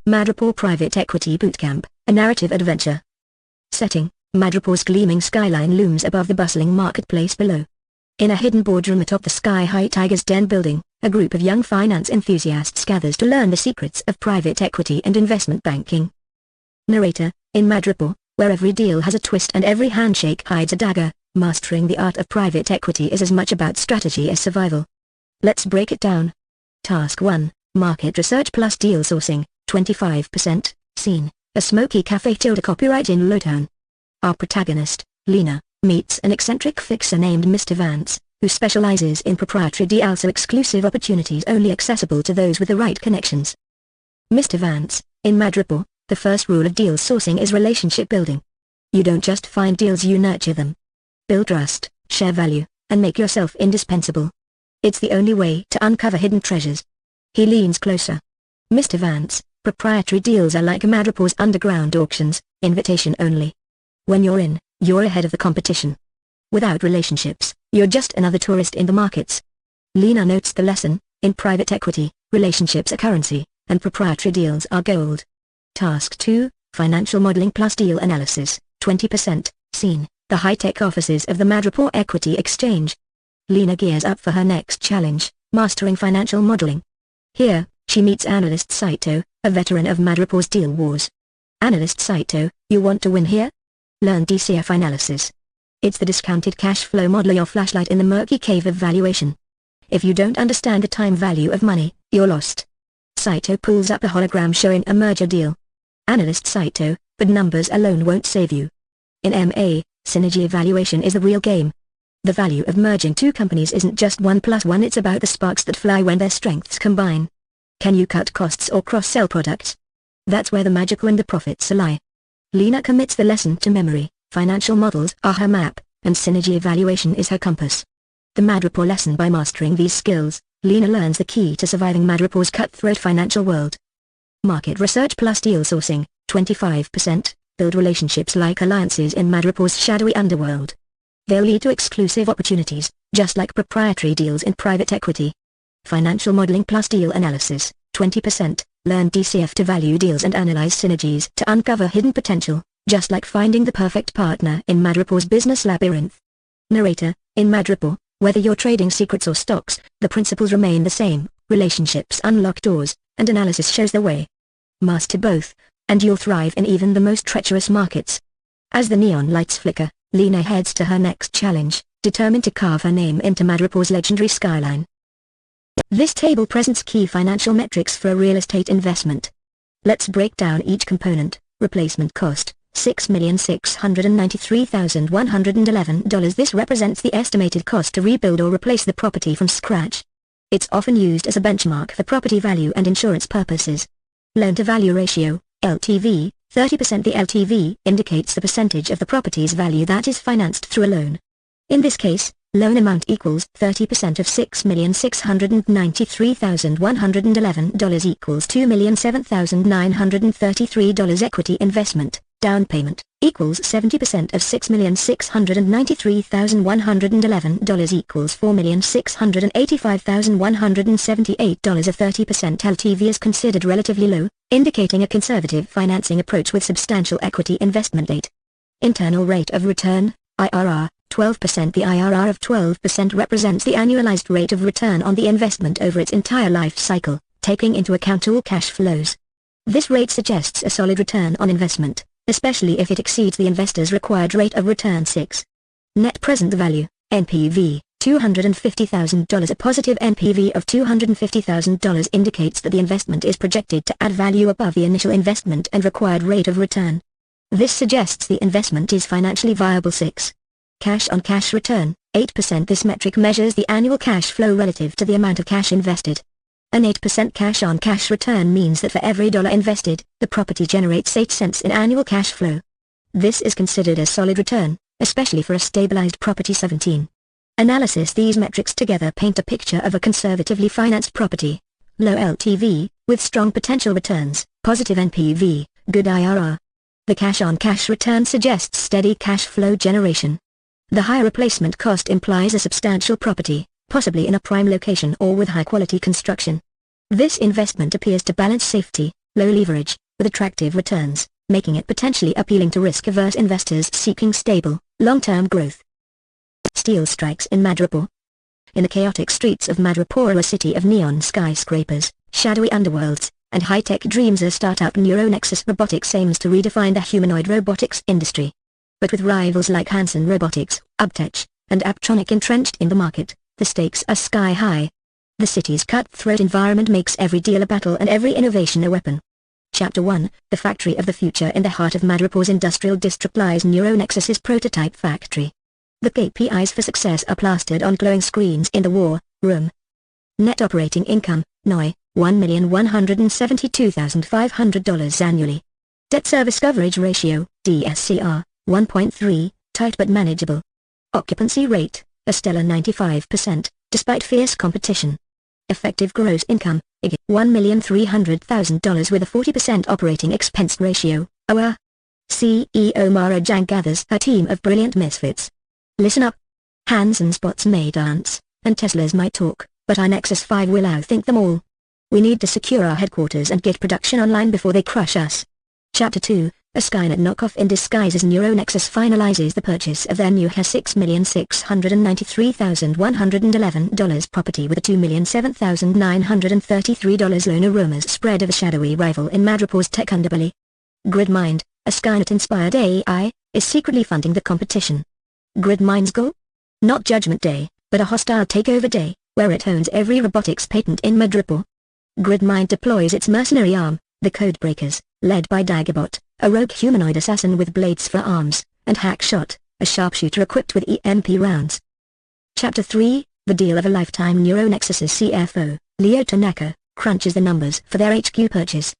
Madripoor Private Equity Bootcamp, a narrative adventure. Setting: Madripoor's gleaming skyline looms above the bustling marketplace below. In a hidden boardroom atop the sky-high Tiger's Den building, a group of young finance enthusiasts gathers to learn the secrets of private equity and investment banking. Narrator: In Madripoor, where every deal has a twist and every handshake hides a dagger, mastering the art of private equity is as much about strategy as survival. Let's break it down. Task 1, Market Research plus Deal Sourcing, 25%, Scene: a smoky cafe. Copyright in Lowtown. Our protagonist, Lena, meets an eccentric fixer named Mr. Vance, who specializes in proprietary deals, so exclusive opportunities only accessible to those with the right connections. Mr. Vance: In Madripoor, the first rule of deal sourcing is relationship building. You don't just find deals, you nurture them. Build trust, share value, and make yourself indispensable. It's the only way to uncover hidden treasures. He leans closer. Mr. Vance: Proprietary deals are like Madripoor's underground auctions, invitation only. When you're in, you're ahead of the competition. Without relationships, you're just another tourist in the markets. Lena notes the lesson: in private equity, relationships are currency, and proprietary deals are gold. Task 2, Financial Modeling plus Deal Analysis, 20%, Scene: the high-tech offices of the Madripoor Equity Exchange. Lena gears up for her next challenge, mastering financial modeling. Here, she meets analyst Saito, a veteran of Madripoor's deal wars. Analyst Saito: You want to win here? Learn DCF analysis. It's the discounted cash flow model, your flashlight in the murky cave of valuation. If you don't understand the time value of money, you're lost. Saito pulls up a hologram showing a merger deal. Analyst Saito: But numbers alone won't save you. In MA, synergy evaluation is the real game. The value of merging two companies isn't just 1 + 1, it's about the sparks that fly when their strengths combine. Can you cut costs or cross-sell products? That's where the magic and the profits lie. Lena commits the lesson to memory. Financial models are her map, and synergy evaluation is her compass. The Madripoor lesson: by mastering these skills, Lena learns the key to surviving Madripoor's cutthroat financial world. Market Research plus Deal Sourcing, 25%, build relationships like alliances in Madripoor's shadowy underworld. They'll lead to exclusive opportunities, just like proprietary deals in private equity. Financial Modeling plus Deal Analysis, 20%, learn DCF to value deals and analyze synergies to uncover hidden potential, just like finding the perfect partner in Madripoor's business labyrinth. Narrator: In Madripoor, whether you're trading secrets or stocks, the principles remain the same: relationships unlock doors, and analysis shows the way. Master both, and you'll thrive in even the most treacherous markets. As the neon lights flicker, Lena heads to her next challenge, determined to carve her name into Madripoor's legendary skyline. This table presents key financial metrics for a real estate investment. Let's break down each component. Replacement cost, $6,693,111. This represents the estimated cost to rebuild or replace the property from scratch. It's often used as a benchmark for property value and insurance purposes. Loan-to-value ratio, LTV, 30%. The LTV indicates the percentage of the property's value that is financed through a loan. In this case, loan amount equals 30% of $6,693,111 equals $2,007,933. Equity investment, down payment, equals 70% of $6,693,111 equals $4,685,178. A 30% LTV is considered relatively low, indicating a conservative financing approach with substantial equity investment rate. Internal rate of return, IRR, 12%. The IRR of 12% represents the annualized rate of return on the investment over its entire life cycle, taking into account all cash flows. This rate suggests a solid return on investment, especially if it exceeds the investor's required rate of return. 6. Net present value, NPV, $250,000. A positive NPV of $250,000 indicates that the investment is projected to add value above the initial investment and required rate of return. This suggests the investment is financially viable. 6. Cash-on-cash return, 8%. This metric measures the annual cash flow relative to the amount of cash invested. An 8% cash-on-cash return means that for every dollar invested, the property generates 8 cents in annual cash flow. This is considered a solid return, especially for a stabilized property. 17. Analysis. These metrics together paint a picture of a conservatively financed property. Low LTV, with strong potential returns, positive NPV, good IRR. The cash-on-cash return suggests steady cash flow generation. The high replacement cost implies a substantial property, possibly in a prime location or with high-quality construction. This investment appears to balance safety, low leverage, with attractive returns, making it potentially appealing to risk-averse investors seeking stable, long-term growth. Steel strikes in Madripoor. In the chaotic streets of Madripoor, a city of neon skyscrapers, shadowy underworlds, and high-tech dreams, a startup NeuroNexus Robotics aims to redefine the humanoid robotics industry. But with rivals like Hanson Robotics, Ubtech, and Aptronic entrenched in the market, the stakes are sky high. The city's cutthroat environment makes every deal a battle and every innovation a weapon. Chapter 1, The Factory of the Future. In the heart of Madripoor's industrial district lies NeuroNexus's prototype factory. The KPIs for success are plastered on glowing screens in the war room. Net operating income, NOI, $1,172,500 annually. Debt service coverage ratio, DSCR, 1.3, tight but manageable. Occupancy rate, a stellar 95%, despite fierce competition. Effective gross income, $1,300,000 with a 40% operating expense ratio, OR. CEO Mara Jang gathers a team of brilliant misfits. Listen up. Hanson's bots may dance, and Teslas might talk, but our Nexus 5 will outthink them all. We need to secure our headquarters and get production online before they crush us. Chapter 2, A Skynet knockoff in disguise. As NeuroNexus finalizes the purchase of their new $6,693,111 property with a $2,007,933 loan, rumors spread of a shadowy rival in Madripoor's tech underbelly. GridMind, a Skynet-inspired AI, is secretly funding the competition. GridMind's goal? Not Judgment Day, but a hostile takeover day, where it owns every robotics patent in Madripoor. GridMind deploys its mercenary arm, the Codebreakers, led by Daggerbot, a rogue humanoid assassin with blades for arms, and Hackshot, a sharpshooter equipped with EMP rounds. Chapter 3, The Deal of a Lifetime. NeuroNexus's CFO, Leo Tanaka, crunches the numbers for their HQ purchase.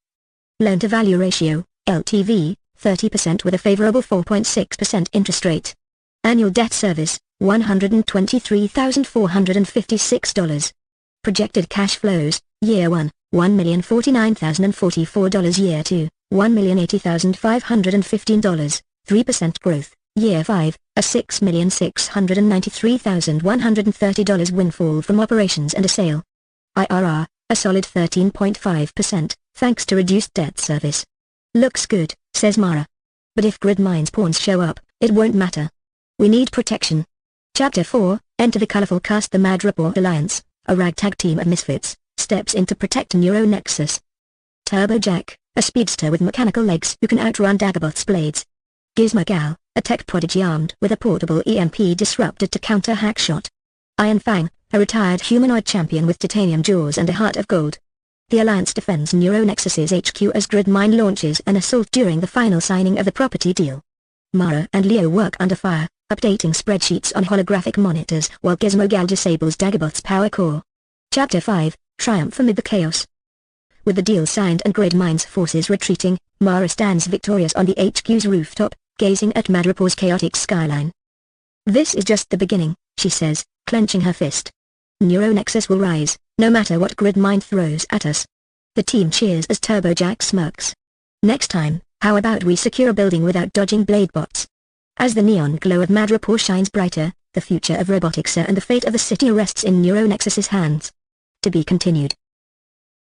Loan-to-value ratio, LTV, 30% with a favorable 4.6% interest rate. Annual debt service, $123,456. Projected cash flows, Year 1, $1,049,044. Year 2, $1,080,515, 3% growth. Year 5, a $6,693,130 windfall from operations and a sale. IRR, a solid 13.5%, thanks to reduced debt service. Looks good, says Mara. But if GridMind's pawns show up, it won't matter. We need protection. Chapter 4, Enter the colorful cast. The Madripoor Alliance, a ragtag team of misfits, steps in to protect NeuroNexus. Turbojack, a speedster with mechanical legs who can outrun Daggerbot's blades. Gizmogal, a tech prodigy armed with a portable EMP disruptor to counter Hackshot. Iron Fang, a retired humanoid champion with titanium jaws and a heart of gold. The Alliance defends NeuroNexus's HQ as GridMind launches an assault during the final signing of the property deal. Mara and Leo work under fire, updating spreadsheets on holographic monitors while Gizmogal disables Daggerbot's power core. Chapter 5, Triumph amid the chaos. With the deal signed and GridMind's forces retreating, Mara stands victorious on the HQ's rooftop, gazing at Madripoor's chaotic skyline. This is just the beginning, she says, clenching her fist. NeuroNexus will rise, no matter what GridMind throws at us. The team cheers as Turbojack smirks. Next time, how about we secure a building without dodging blade bots? As the neon glow of Madripoor shines brighter, the future of robotics and the fate of the city rests in NeuroNexus's hands. To be continued.